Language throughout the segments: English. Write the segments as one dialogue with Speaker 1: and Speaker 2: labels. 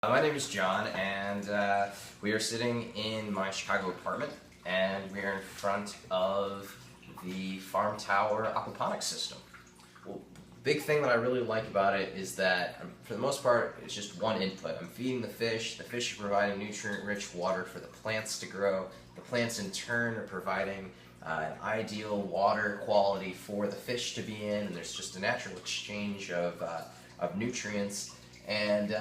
Speaker 1: My name is John, and we are sitting in my Chicago apartment, and we are in front of the Farm Tower aquaponics system. Well, the big thing that I really like about it is that, for the most part, it's just one input. I'm feeding the fish are providing nutrient-rich water for the plants to grow. The plants, in turn, are providing an ideal water quality for the fish to be in, and there's just a natural exchange of nutrients. And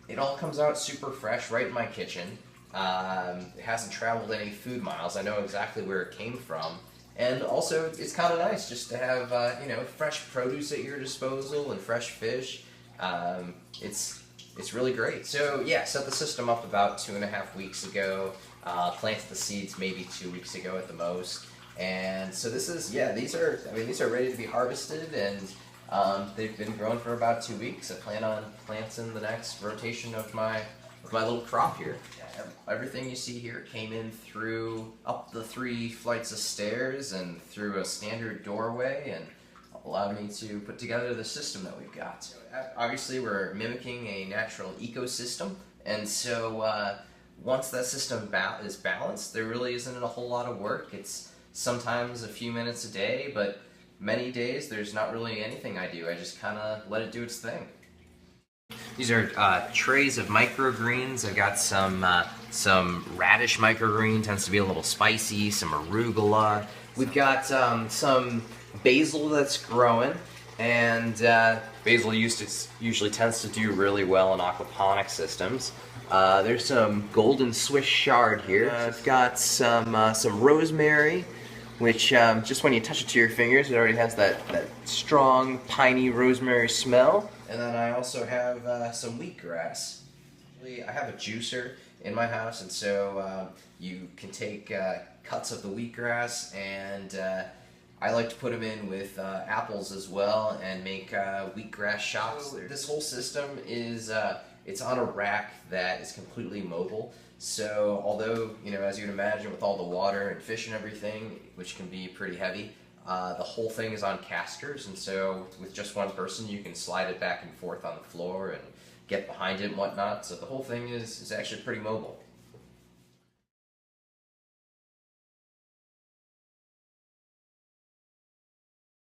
Speaker 1: it all comes out super fresh right in my kitchen. It hasn't traveled any food miles. I know exactly where it came from. And also, it's kind of nice just to have fresh produce at your disposal and fresh fish. It's really great. So yeah, set the system up about 2.5 weeks ago. Planted the seeds maybe 2 weeks ago at the most. And so these are ready to be harvested, and they've been growing for about 2 weeks. I plan on planting the next rotation of my little crop here. Everything you see here came in up the 3 flights of stairs and through a standard doorway, and allowed me to put together the system that we've got. So, obviously, we're mimicking a natural ecosystem, and so once that system is balanced, there really isn't a whole lot of work. It's sometimes a few minutes a day, but many days there's not really anything I do. I just kind of let it do its thing. These are trays of microgreens. I've got some radish microgreen, tends to be a little spicy, some arugula. We've got some basil that's growing, and basil usually tends to do really well in aquaponic systems. There's some golden Swiss chard here. I've got some rosemary, which just when you touch it to your fingers, it already has that strong, piney rosemary smell. And then I also have some wheatgrass. I have a juicer in my house, and so you can take cuts of the wheatgrass, and I like to put them in with apples as well and make wheatgrass shots. This whole system is it's on a rack that is completely mobile. So although, as you'd imagine, with all the water and fish and everything, which can be pretty heavy, the whole thing is on casters, and so with just one person you can slide it back and forth on the floor and get behind it and whatnot. So the whole thing is actually pretty mobile.